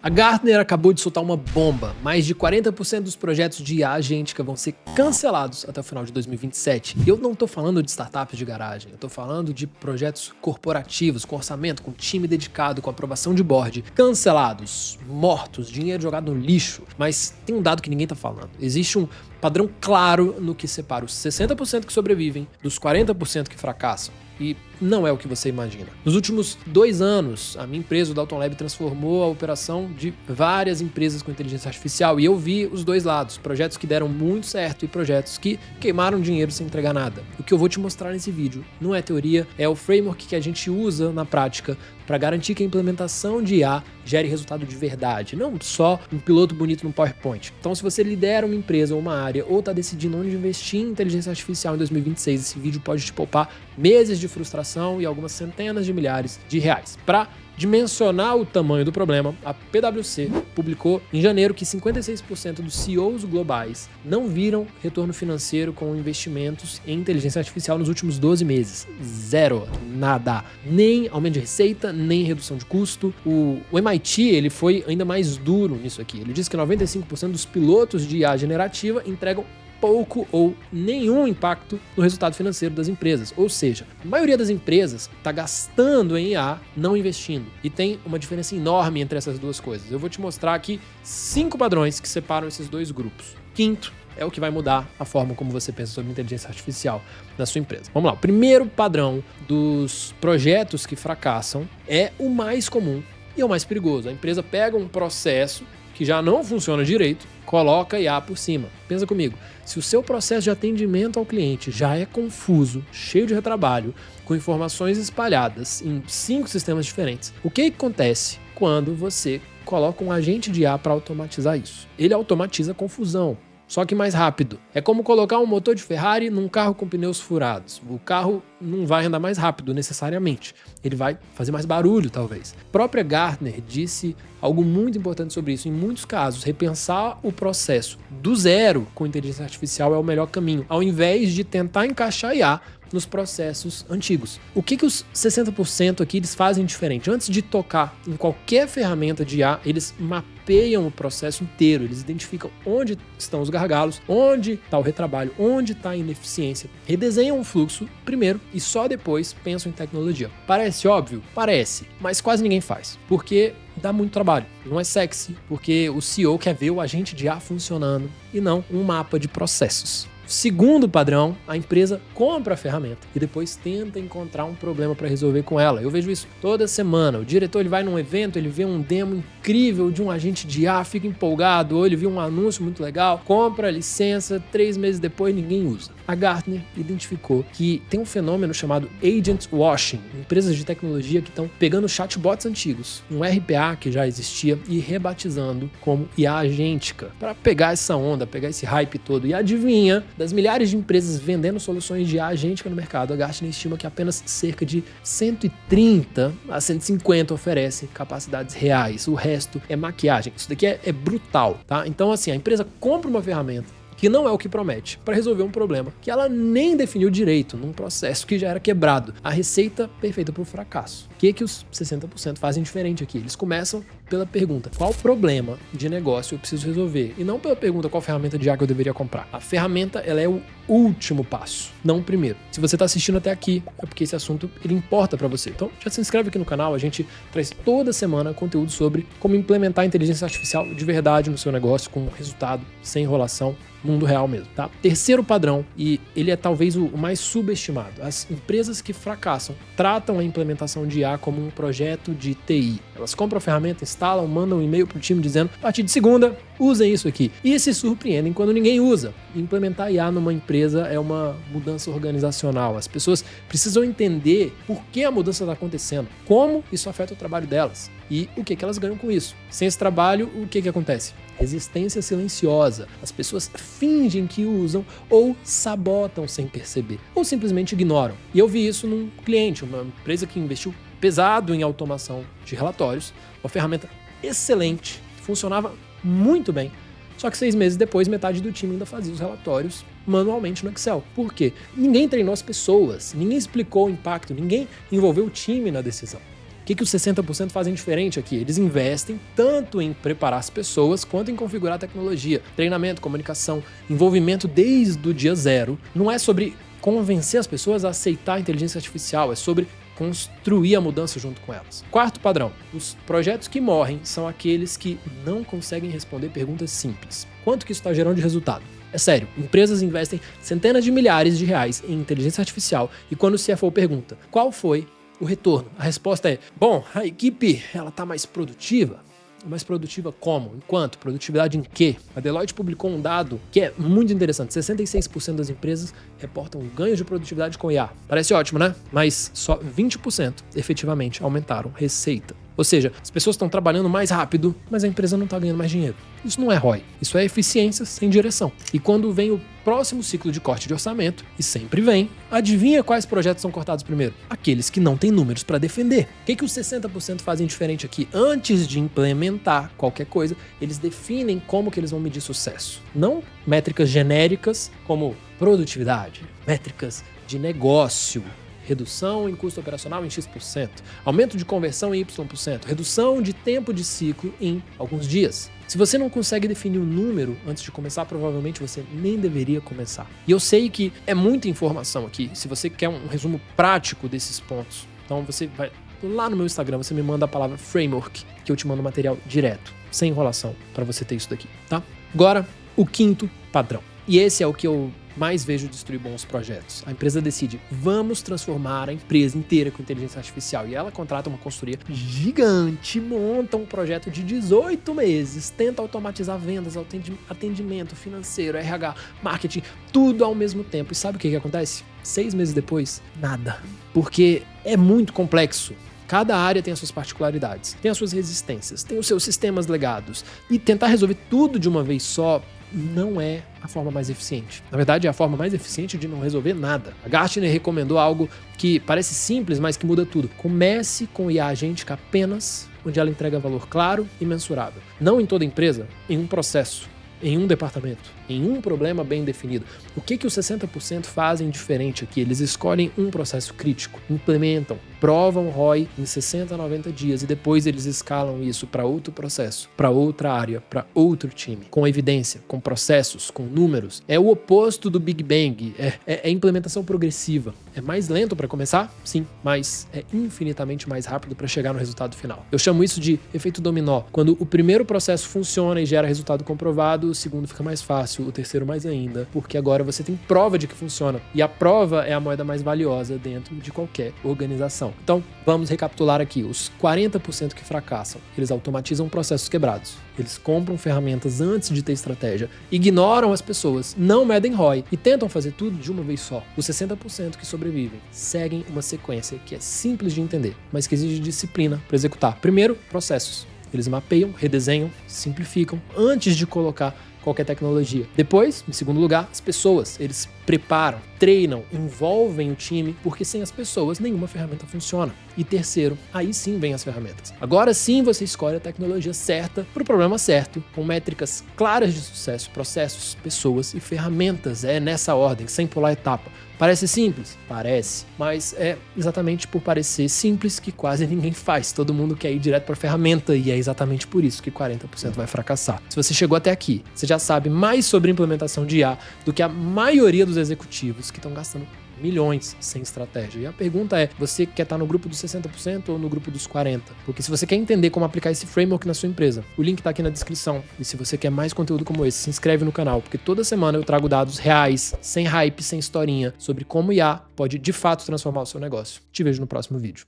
A Gartner acabou de soltar uma bomba. Mais de 40% dos projetos de IA agêntica vão ser cancelados até o final de 2027. E eu não tô falando de startups de garagem, eu tô falando de projetos corporativos, com orçamento, com time dedicado, com aprovação de board. Cancelados, mortos, dinheiro jogado no lixo. Mas tem um dado que ninguém tá falando. Existe um padrão claro no que separa os 60% que sobrevivem dos 40% que fracassam. E não é o que você imagina. Nos últimos 2 anos, a minha empresa, o Dalton Lab, transformou a operação de várias empresas com inteligência artificial e eu vi os dois lados, projetos que deram muito certo e projetos que queimaram dinheiro sem entregar nada. O que eu vou te mostrar nesse vídeo não é teoria, é o framework que a gente usa na prática para garantir que a implementação de IA gere resultado de verdade, não só um piloto bonito no PowerPoint. Então, se você lidera uma empresa ou uma área ou está decidindo onde investir em inteligência artificial em 2026, esse vídeo pode te poupar meses de frustração e algumas centenas de milhares de reais. Para dimensionar o tamanho do problema, a PwC publicou em janeiro que 56% dos CEOs globais não viram retorno financeiro com investimentos em inteligência artificial nos últimos 12 meses. Zero. Nada. Nem aumento de receita, nem redução de custo. O MIT ele foi ainda mais duro nisso aqui. Ele diz que 95% dos pilotos de IA generativa entregam pouco ou nenhum impacto no resultado financeiro das empresas. Ou seja, a maioria das empresas está gastando em IA, não investindo. E tem uma diferença enorme entre essas duas coisas. Eu vou te mostrar aqui 5 padrões que separam esses dois grupos. Quinto é o que vai mudar a forma como você pensa sobre inteligência artificial na sua empresa. Vamos lá. O primeiro padrão dos projetos que fracassam é o mais comum e é o mais perigoso. A empresa pega um processo que já não funciona direito, coloca IA por cima. Pensa comigo, se o seu processo de atendimento ao cliente já é confuso, cheio de retrabalho, com informações espalhadas em 5 sistemas diferentes, o que acontece quando você coloca um agente de IA para automatizar isso? Ele automatiza a confusão, só que mais rápido. É como colocar um motor de Ferrari num carro com pneus furados. O carro não vai andar mais rápido necessariamente. Ele vai fazer mais barulho, talvez. A própria Gartner disse algo muito importante sobre isso. Em muitos casos, repensar o processo do zero com inteligência artificial é o melhor caminho, ao invés de tentar encaixar IA nos processos antigos. O que os 60% aqui eles fazem diferente? Antes de tocar em qualquer ferramenta de IA, eles mapeiam o processo inteiro, eles identificam onde estão os gargalos, onde está o retrabalho, onde está a ineficiência, redesenham o fluxo primeiro e só depois pensam em tecnologia. Parece óbvio? Parece, mas quase ninguém faz, porque dá muito trabalho, não é sexy, porque o CEO quer ver o agente de IA funcionando e não um mapa de processos. Segundo padrão, a empresa compra a ferramenta e depois tenta encontrar um problema para resolver com ela. Eu vejo isso toda semana. O diretor ele vai num evento, ele vê um demo incrível de um agente de IA, fica empolgado, ou ele viu um anúncio muito legal, compra a licença, 3 meses depois ninguém usa. A Gartner identificou que tem um fenômeno chamado agent washing, empresas de tecnologia que estão pegando chatbots antigos, um RPA que já existia e rebatizando como IA agêntica, para pegar essa onda, pegar esse hype todo. E adivinha, das milhares de empresas vendendo soluções de IA agêntica no mercado, a Gartner estima que apenas cerca de 130 a 150 oferecem capacidades reais. O resto é maquiagem. Isso daqui é brutal, tá? Então, assim, a empresa compra uma ferramenta que não é o que promete, para resolver um problema que ela nem definiu direito, num processo que já era quebrado. A receita perfeita para o fracasso. O que os 60% fazem diferente aqui? Eles começam pela pergunta, qual problema de negócio eu preciso resolver? E não pela pergunta, qual ferramenta de IA que eu deveria comprar. A ferramenta, ela é o último passo, não o primeiro. Se você está assistindo até aqui, é porque esse assunto ele importa para você. Então, já se inscreve aqui no canal, a gente traz toda semana conteúdo sobre como implementar a inteligência artificial de verdade no seu negócio, com resultado, sem enrolação, mundo real mesmo, tá? Terceiro padrão, e ele é talvez o mais subestimado. As empresas que fracassam tratam a implementação de IA como um projeto de TI. Elas compram a ferramenta, instalam, mandam um e-mail pro time dizendo, a partir de segunda, usem isso aqui. E se surpreendem quando ninguém usa. Implementar IA numa empresa é uma mudança organizacional. As pessoas precisam entender por que a mudança está acontecendo, como isso afeta o trabalho delas e o que elas ganham com isso. Sem esse trabalho, o que acontece? Resistência silenciosa. As pessoas fingem que usam ou sabotam sem perceber, ou simplesmente ignoram. E eu vi isso num cliente, uma empresa que investiu pesado em automação de relatórios, uma ferramenta excelente, funcionava muito bem, só que 6 meses depois, metade do time ainda fazia os relatórios manualmente no Excel. Por quê? Ninguém treinou as pessoas, ninguém explicou o impacto, ninguém envolveu o time na decisão. O que os 60% fazem diferente aqui? Eles investem tanto em preparar as pessoas quanto em configurar a tecnologia. Treinamento, comunicação, envolvimento desde o dia zero. Não é sobre convencer as pessoas a aceitar a inteligência artificial, é sobre construir a mudança junto com elas. Quarto padrão, os projetos que morrem são aqueles que não conseguem responder perguntas simples. Quanto que isso está gerando de resultado? É sério, empresas investem centenas de milhares de reais em inteligência artificial e quando o CFO pergunta qual foi o retorno, a resposta é: bom, a equipe ela está mais produtiva. Mais produtiva como? Enquanto? Produtividade em quê? A Deloitte publicou um dado que é muito interessante. 66% das empresas reportam ganhos de produtividade com IA. Parece ótimo, né? Mas só 20% efetivamente aumentaram receita. Ou seja, as pessoas estão trabalhando mais rápido, mas a empresa não está ganhando mais dinheiro. Isso não é ROI, isso é eficiência sem direção. E quando vem o próximo ciclo de corte de orçamento, e sempre vem, adivinha quais projetos são cortados primeiro? Aqueles que não têm números para defender. O que os 60% fazem diferente aqui? Antes de implementar qualquer coisa, eles definem como que eles vão medir sucesso. Não métricas genéricas como produtividade, métricas de negócio, redução em custo operacional em X%, aumento de conversão em Y%, redução de tempo de ciclo em alguns dias. Se você não consegue definir um número antes de começar, provavelmente você nem deveria começar. E eu sei que é muita informação aqui. Se você quer um resumo prático desses pontos, então você vai lá no meu Instagram, você me manda a palavra framework, que eu te mando material direto, sem enrolação, para você ter isso daqui, tá? Agora, o quinto padrão. E esse é o que eu mais vejo destruir bons projetos. A empresa decide, vamos transformar a empresa inteira com inteligência artificial. E ela contrata uma consultoria gigante, monta um projeto de 18 meses, tenta automatizar vendas, atendimento financeiro, RH, marketing, tudo ao mesmo tempo. E sabe o que acontece? 6 meses depois, nada. Porque é muito complexo. Cada área tem as suas particularidades, tem as suas resistências, tem os seus sistemas legados. E tentar resolver tudo de uma vez só não é a forma mais eficiente. Na verdade, é a forma mais eficiente de não resolver nada. A Gartner recomendou algo que parece simples, mas que muda tudo. Comece com IA agêntica apenas onde ela entrega valor claro e mensurável. Não em toda empresa, em um processo, em um departamento, em um problema bem definido. O que os 60% fazem diferente aqui? Eles escolhem um processo crítico, implementam, provam ROI em 60 a 90 dias e depois eles escalam isso para outro processo, para outra área, para outro time, com evidência, com processos, com números. É o oposto do Big Bang, é implementação progressiva. É mais lento para começar? Sim, mas é infinitamente mais rápido para chegar no resultado final. Eu chamo isso de efeito dominó. Quando o primeiro processo funciona e gera resultado comprovado, o segundo fica mais fácil, o terceiro mais ainda, porque agora você tem prova de que funciona. E a prova é a moeda mais valiosa dentro de qualquer organização. Então, vamos recapitular aqui. Os 40% que fracassam, eles automatizam processos quebrados. Eles compram ferramentas antes de ter estratégia, ignoram as pessoas, não medem ROI e tentam fazer tudo de uma vez só. Os 60% que sobrevivem seguem uma sequência que é simples de entender, mas que exige disciplina para executar. Primeiro, processos. Eles mapeiam, redesenham, simplificam antes de colocar qualquer tecnologia. Depois, em segundo lugar, as pessoas. Eles preparam, treinam, envolvem o time, porque sem as pessoas nenhuma ferramenta funciona. E terceiro, aí sim vem as ferramentas. Agora sim você escolhe a tecnologia certa para o problema certo, com métricas claras de sucesso, processos, pessoas e ferramentas. É nessa ordem, sem pular etapa. Parece simples? Parece, mas é exatamente por parecer simples que quase ninguém faz. Todo mundo quer ir direto para a ferramenta e é exatamente por isso que 40% vai fracassar. Se você chegou até aqui, você já sabe mais sobre implementação de IA do que a maioria dos executivos que estão gastando milhões sem estratégia. E a pergunta é, você quer estar no grupo dos 60% ou no grupo dos 40%? Porque se você quer entender como aplicar esse framework na sua empresa, o link está aqui na descrição. E se você quer mais conteúdo como esse, se inscreve no canal, porque toda semana eu trago dados reais, sem hype, sem historinha, sobre como IA pode de fato transformar o seu negócio. Te vejo no próximo vídeo.